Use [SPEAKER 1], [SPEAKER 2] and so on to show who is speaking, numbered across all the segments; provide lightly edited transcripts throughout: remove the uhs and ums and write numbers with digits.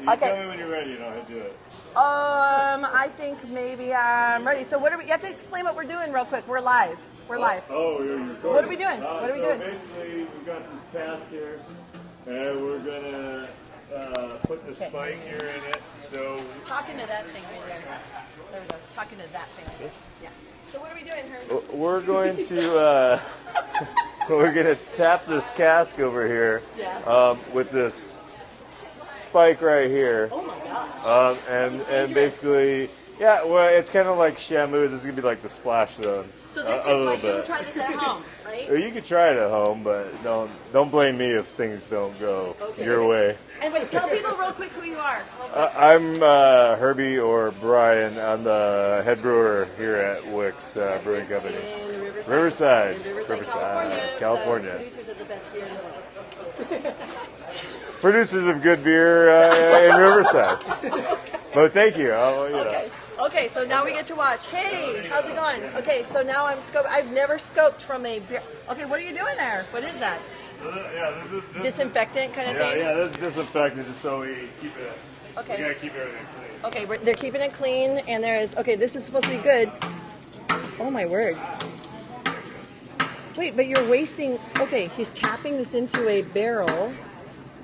[SPEAKER 1] Okay.
[SPEAKER 2] Tell me when you're ready and I'll do it.
[SPEAKER 1] I think maybe I'm ready. So what are we? You have to explain what we're doing real quick. We're live. We're live.
[SPEAKER 2] Oh, you're recording.
[SPEAKER 1] What are we doing? What are we doing?
[SPEAKER 2] Basically, we've got this cask here, and we're gonna put the spike here in it. So
[SPEAKER 1] Talking to that thing right there. There we go. Talking to that thing right there. Yeah. So what are we doing, Herb?
[SPEAKER 2] we're going to we're gonna tap this cask over here with this spike right here.
[SPEAKER 1] Oh my gosh.
[SPEAKER 2] And basically, yeah, well, it's kind of like Shamu. This is gonna be like the splash zone.
[SPEAKER 1] So this
[SPEAKER 2] a
[SPEAKER 1] is
[SPEAKER 2] little
[SPEAKER 1] like you
[SPEAKER 2] bit.
[SPEAKER 1] try this at home, right?
[SPEAKER 2] You could try it at home, but don't blame me if things don't go your way.
[SPEAKER 1] And wait, tell people real quick who you are.
[SPEAKER 2] I'm Herbie or Brian. I'm the head brewer here at Wicks Brewing Company.
[SPEAKER 1] In
[SPEAKER 2] Riverside,
[SPEAKER 1] California. The producers of the best beer in the world.
[SPEAKER 2] Producers of good beer in Riverside. But thank you.
[SPEAKER 1] Okay, so now we get to watch. Hey, how's it going? Okay, so now I'm scoped. I've never scoped from a beer. Okay, what are you doing there? What is that?
[SPEAKER 2] This
[SPEAKER 1] Disinfectant kind of thing?
[SPEAKER 2] Yeah, this is disinfectant just so we keep it.
[SPEAKER 1] Okay.
[SPEAKER 2] We gotta keep everything clean.
[SPEAKER 1] Okay, they're keeping it clean, and this is supposed to be good. Oh my word. Wait, but you're wasting. Okay, he's tapping this into a barrel.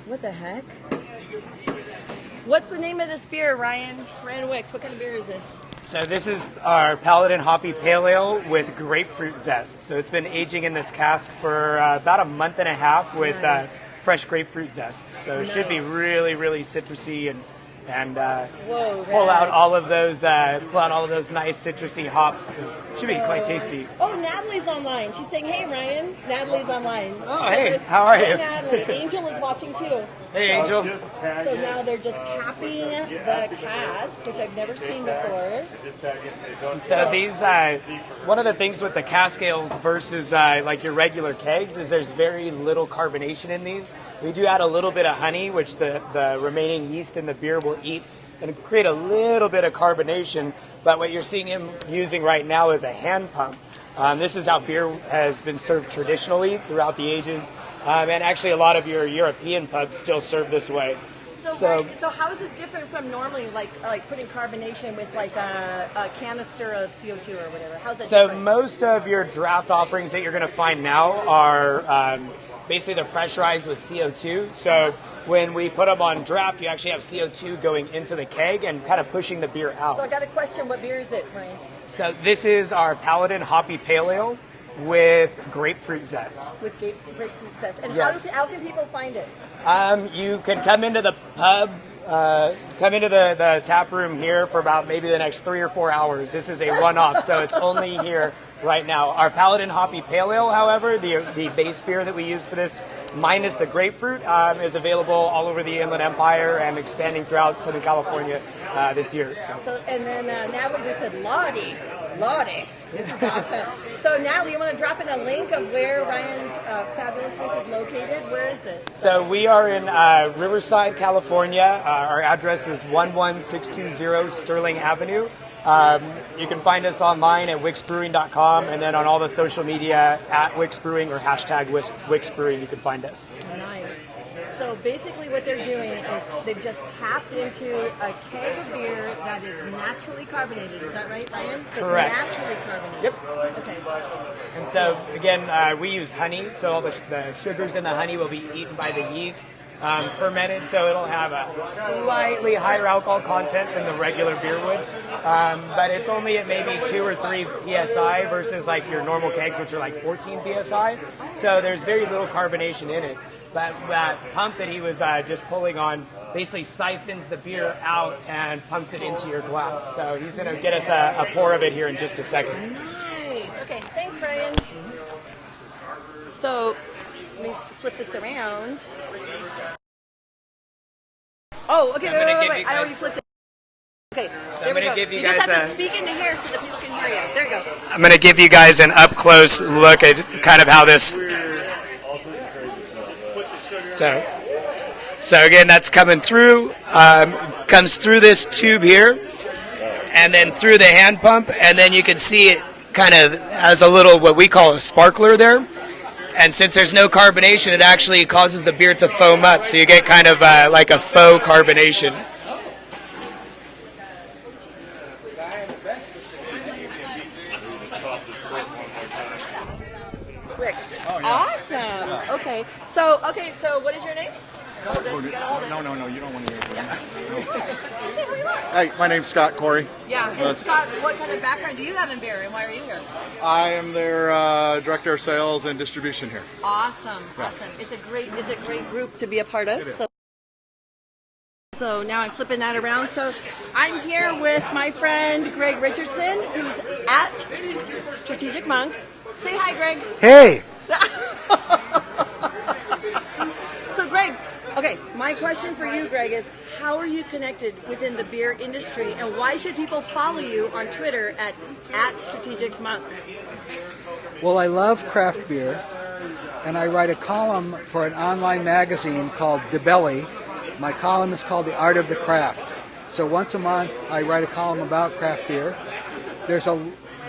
[SPEAKER 1] What the heck? What's the name of this beer, Ryan? Ryan Wicks, what kind of beer is this?
[SPEAKER 3] So this is our Paladin Hoppy Pale Ale with grapefruit zest. So it's been aging in this cask for about a month and a half with fresh grapefruit zest. So it should be really, really citrusy and pull out all of those nice citrusy hops. It should be quite tasty.
[SPEAKER 1] Oh, Natalie's online. She's saying, "Hey, Ryan." Natalie's online.
[SPEAKER 3] Oh, hey, how are you?
[SPEAKER 1] Hey, Natalie. Angel is watching too.
[SPEAKER 3] Hey, Angel.
[SPEAKER 1] So now they're just tapping the cask, which I've never seen before.
[SPEAKER 3] So these, one of the things with the cask ales versus like your regular kegs is there's very little carbonation in these. We do add a little bit of honey, which the remaining yeast in the beer will eat and create a little bit of carbonation. But what you're seeing him using right now is a hand pump. This is how beer has been served traditionally throughout the ages. And actually a lot of your European pubs still serve this way.
[SPEAKER 1] So how is this different from normally like putting carbonation with like a canister of CO2 or whatever? How's that different?
[SPEAKER 3] So most of your draft offerings that you're going to find now are basically they're pressurized with CO2. So when we put them on draft, you actually have CO2 going into the keg and kind of pushing the beer out.
[SPEAKER 1] So I got a question. What beer is it, Ryan?
[SPEAKER 3] So this is our Paladin Hoppy Pale Ale with grapefruit zest.
[SPEAKER 1] With grapefruit zest. And
[SPEAKER 3] yes.
[SPEAKER 1] how can people find it?
[SPEAKER 3] You can come into the pub, come into the tap room here for about maybe the next 3 or 4 hours. This is a one-off, so it's only here right now. Our Paladin Hoppy Pale Ale, however, the base beer that we use for this, minus the grapefruit, is available all over the Inland Empire and expanding throughout Southern California this year.
[SPEAKER 1] So and then Natalie just said, Lottie. This is awesome. So Natalie, you want to drop in a link of where Ryan's fabulousness is located? Where is this?
[SPEAKER 3] So we are in Riverside, California. Our address is 11620 Sterling Avenue. You can find us online at wicksbrewing.com, and then on all the social media at wicksbrewing or hashtag wicksbrewing, you can find us.
[SPEAKER 1] Nice. So basically what they're doing is they've just tapped into a keg of beer that is naturally carbonated. Is that right, Ryan?
[SPEAKER 3] Correct.
[SPEAKER 1] Naturally carbonated.
[SPEAKER 3] Yep.
[SPEAKER 1] Okay.
[SPEAKER 3] And so, again, we use honey, so all the sugars in the honey will be eaten by the yeast. Fermented, so it'll have a slightly higher alcohol content than the regular beer would, but it's only at maybe 2 or 3 psi versus like your normal kegs, which are like 14 psi. So there's very little carbonation in it. But that pump that he was just pulling on basically siphons the beer out and pumps it into your glass. So he's going to get us a pour of it here in just a second.
[SPEAKER 1] Nice. Okay. Thanks, Brian. So let me flip this around. Oh, okay, wait. I already flipped it. Okay,
[SPEAKER 3] so
[SPEAKER 1] there we go.
[SPEAKER 3] Give you
[SPEAKER 1] just have to speak into here so that people can hear you. There you go.
[SPEAKER 3] I'm going to give you guys an up-close look at kind of how this... So again, that's coming through, comes through this tube here, and then through the hand pump, and then you can see it kind of has a little, what we call a sparkler there. And since there's no carbonation, it actually causes the beer to foam up, so you get kind of like a faux carbonation.
[SPEAKER 1] Okay. So what is your name?
[SPEAKER 4] No, you don't want to hear it.
[SPEAKER 1] Yeah. Just say who you are.
[SPEAKER 4] Hey, my name's Scott Corey.
[SPEAKER 1] Yeah. And Scott, what kind of background do you have in beer, and why are you here?
[SPEAKER 4] I am their director of sales and distribution here.
[SPEAKER 1] Awesome.
[SPEAKER 4] Yeah.
[SPEAKER 1] Awesome. It's a great group to be a part of. So now I'm flipping that around. So I'm here with my friend Greg Richardson, who's at Strategic Monk. Say hi, Greg.
[SPEAKER 5] Hey.
[SPEAKER 1] So Greg, okay, my question for you, Greg, is how are you connected within the beer industry, and why should people follow you on Twitter at Strategic Monk?
[SPEAKER 5] Well, I love craft beer, and I write a column for an online magazine called DeBelly. My column is called The Art of the Craft. So once a month, I write a column about craft beer. There's a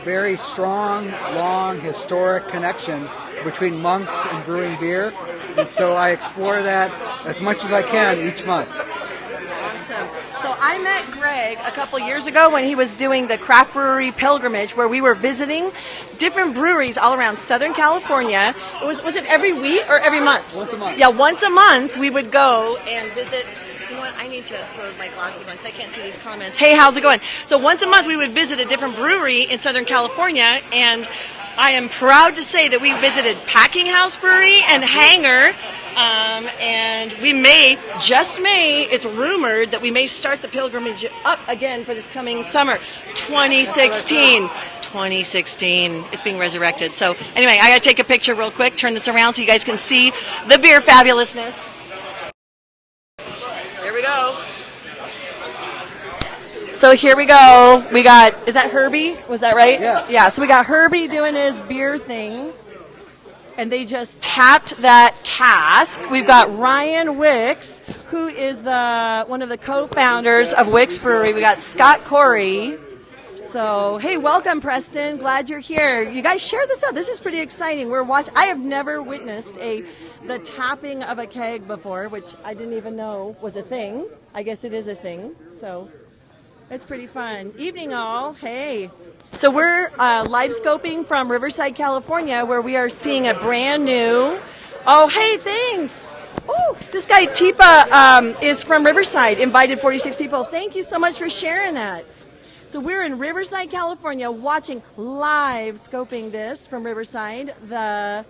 [SPEAKER 5] very strong, long, historic connection between monks and brewing beer, and so I explore that as much as I can each month.
[SPEAKER 1] Awesome. So I met Greg a couple years ago when he was doing the craft brewery pilgrimage, where we were visiting different breweries all around Southern California. Was it every week or every month?
[SPEAKER 5] Once a month.
[SPEAKER 1] Yeah, once a month we would go and visit. You know what? I need to throw my glasses on so I can't see these comments. Hey, how's it going? So once a month we would visit a different brewery in Southern California, and I am proud to say that we visited Packing House Brewery and Hangar, and we it's rumored that we may start the pilgrimage up again for this coming summer, 2016. It's being resurrected. So anyway, I got to take a picture real quick, turn this around so you guys can see the beer fabulousness. There we go. So here we go. We got, is that Herbie? Was that right?
[SPEAKER 5] Yeah.
[SPEAKER 1] Yeah, so we got Herbie doing his beer thing. And they just tapped that cask. We've got Ryan Wicks, who is one of the co-founders of Wicks Brewery. We got Scott Corey. So, hey, welcome, Preston. Glad you're here. You guys share this out. This is pretty exciting. I have never witnessed the tapping of a keg before, which I didn't even know was a thing. I guess it is a thing. So it's pretty fun. Evening, all. Hey. So we're live scoping from Riverside, California, where we are seeing a brand new. Oh, hey, thanks. Oh, this guy Tipa is from Riverside. Invited 46 people. Thank you so much for sharing that. So we're in Riverside, California, watching live scoping this from Riverside. The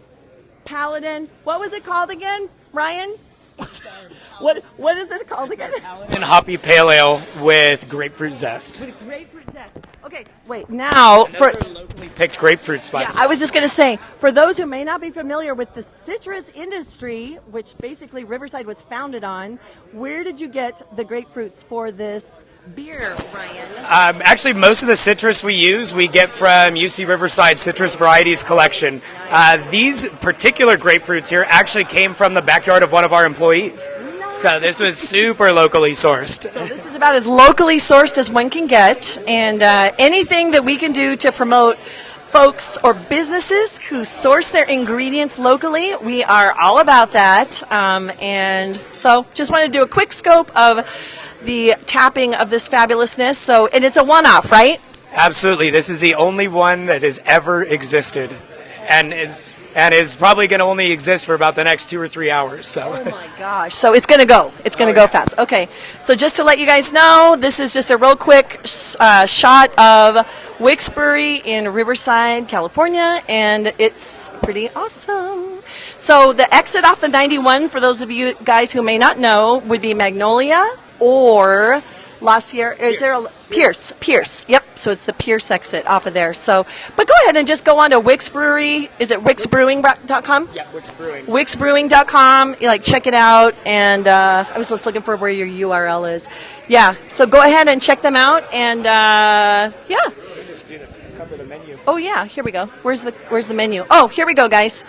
[SPEAKER 1] Paladin. What was it called again, Ryan? What is it called again?
[SPEAKER 3] Paladin Hoppy Pale Ale with grapefruit zest.
[SPEAKER 1] With grapefruit zest. Okay, wait. Now
[SPEAKER 3] And those are locally picked grapefruit spices.
[SPEAKER 1] Yeah, I was just going to say, for those who may not be familiar with the citrus industry, which basically Riverside was founded on, where did you get the grapefruits for this beer, Ryan?
[SPEAKER 3] Actually, most of the citrus we get from UC Riverside Citrus Varieties Collection. These particular grapefruits here actually came from the backyard of one of our employees. So this was super locally sourced.
[SPEAKER 1] So this is about as locally sourced as one can get, and anything that we can do to promote folks or businesses who source their ingredients locally, we are all about that. And so just want to do a quick scope of the tapping of this fabulousness. So, and it's a one-off, right?
[SPEAKER 3] Absolutely. This is the only one that has ever existed, and is probably going to only exist for about the next 2 or 3 hours. So.
[SPEAKER 1] Oh my gosh! So it's going to go. It's going to go fast. Okay. So just to let you guys know, this is just a real quick shot of Wicks Brewery in Riverside, California, and it's pretty awesome. So the exit off the 91, for those of you guys who may not know, would be Magnolia or La Sierra. Is there a Pierce? Yep. So it's the Pierce exit off of there. So, but go ahead and just go on to Wicks Brewery. Is it wicksbrewing.com?
[SPEAKER 3] Yeah, Wicks Brewing.
[SPEAKER 1] Wicksbrewing.com. You check it out. And I was just looking for where your URL is. Yeah. So go ahead and check them out. And yeah.
[SPEAKER 3] Just cover the menu.
[SPEAKER 1] Oh yeah. Here we go. Where's the menu? Oh, here we go, guys.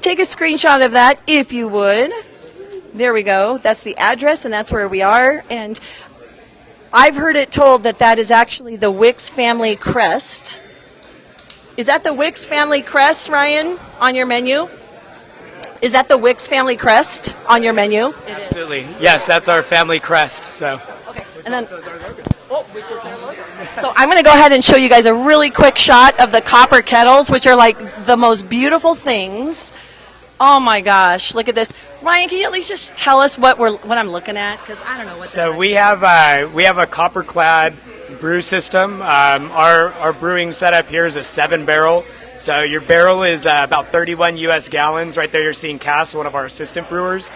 [SPEAKER 1] Take a screenshot of that if you would. There we go. That's the address, and that's where we are. And I've heard it told that is actually the Wicks family crest. Is that the Wicks family crest, Ryan, on your menu? Is that the Wicks family crest on your menu?
[SPEAKER 3] Absolutely. Yes, that's our family crest. So.
[SPEAKER 1] Okay. And then, which is our logo. So I'm going to go ahead and show you guys a really quick shot of the copper kettles, which are like the most beautiful things. Oh my gosh, look at this. Ryan, can you at least just tell us what I'm looking at? Because I don't know what.
[SPEAKER 3] So we have a copper-clad brew system. Our brewing setup here is a 7-barrel. So your barrel is about 31 U.S. gallons. Right there you're seeing Cass, one of our assistant brewers.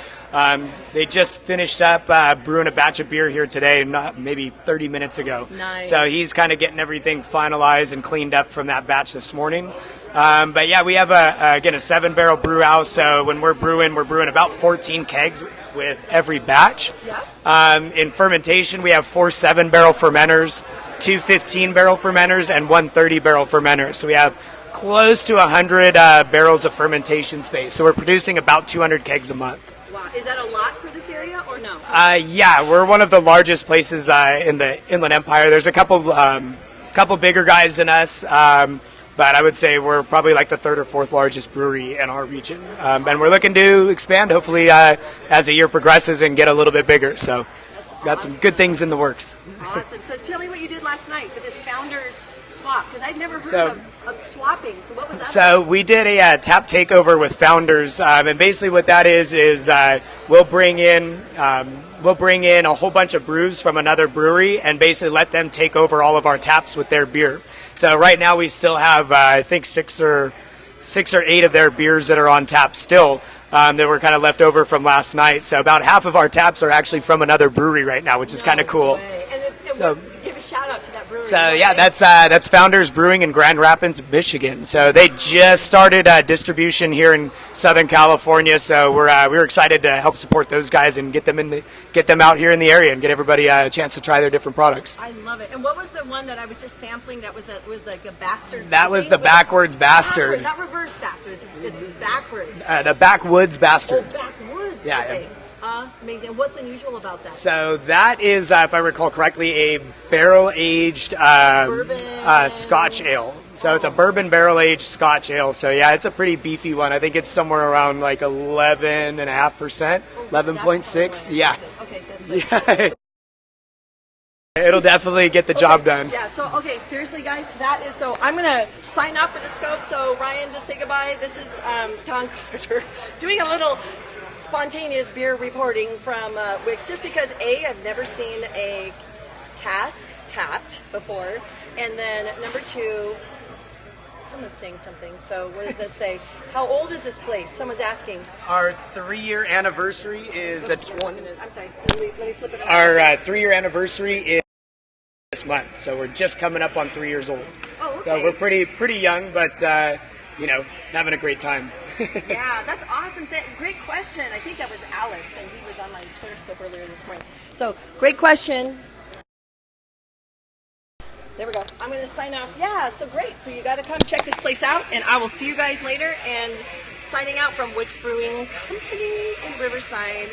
[SPEAKER 3] They just finished up brewing a batch of beer here today, maybe 30 minutes ago.
[SPEAKER 1] Nice.
[SPEAKER 3] So he's kind of getting everything finalized and cleaned up from that batch this morning. But yeah, we have a 7-barrel brew house. So when we're brewing about 14 kegs with every batch.
[SPEAKER 1] Yeah.
[SPEAKER 3] In fermentation, we have 4 7-barrel fermenters, 2 15-barrel fermenters, and 1 30-barrel fermenter. So we have close to 100 barrels of fermentation space. So we're producing about 200 kegs a month.
[SPEAKER 1] Wow. Is that a lot for this area or no?
[SPEAKER 3] Yeah, we're one of the largest places in the Inland Empire. There's a couple bigger guys than us. But I would say we're probably like the 3rd or 4th largest brewery in our region. And we're looking to expand, hopefully, as the year progresses and get a little bit bigger. So got some good things in the works.
[SPEAKER 1] Awesome. So tell me what you did last night for this Founders Swap, because I'd never heard of swapping. So what was that?
[SPEAKER 3] So we did a tap takeover with Founders. And basically what that is we'll bring in a whole bunch of brews from another brewery and basically let them take over all of our taps with their beer. So right now we still have, I think, 6 or 8 of their beers that are on tap still that were kind of left over from last night. So about half of our taps are actually from another brewery right now, which is kind of cool.
[SPEAKER 1] And so give a shout out to that brewery.
[SPEAKER 3] So yeah, that's Founders Brewing in Grand Rapids, Michigan. So they just started distribution here in Southern California. So we're excited to help support those guys and get them out here in the area and get everybody a chance to try their different products.
[SPEAKER 1] I love it. And what was the one that I was just sampling? That was like a bastard.
[SPEAKER 3] That was the backwards bastard.
[SPEAKER 1] Not reverse bastard. It's backwards.
[SPEAKER 3] The backwoods bastards.
[SPEAKER 1] Oh, backwoods.
[SPEAKER 3] Yeah.
[SPEAKER 1] Okay. Amazing. What's unusual about that?
[SPEAKER 3] So that is, if I recall correctly, a barrel-aged Scotch ale. So it's a bourbon barrel-aged Scotch ale. So yeah, it's a pretty beefy one. I think it's somewhere around like 11.5%, 11.6. Yeah.
[SPEAKER 1] Okay, that's
[SPEAKER 3] yeah. It'll definitely get the job done.
[SPEAKER 1] Yeah, so, okay, seriously, guys, that is, so I'm going to sign off for the scope. So, Ryan, just say goodbye. This is Don Carter doing a little spontaneous beer reporting from Wix, just because, A, I've never seen a cask tapped before, and then, number 2, someone's saying something. So, what does that say? How old is this place? Someone's asking.
[SPEAKER 3] Our 3-year anniversary is
[SPEAKER 1] I'm sorry, let me flip it.
[SPEAKER 3] Our 3-year anniversary is this month, so we're just coming up on 3 years old.
[SPEAKER 1] Oh, okay.
[SPEAKER 3] So we're pretty young, but having a great time.
[SPEAKER 1] Yeah, that's awesome. Great question. I think that was Alex, and he was on my Twitter scope earlier this morning. So, great question. There we go. I'm going to sign off. Yeah, so great. So you got to come check this place out, and I will see you guys later. And signing out from Wix Brewing Company in Riverside.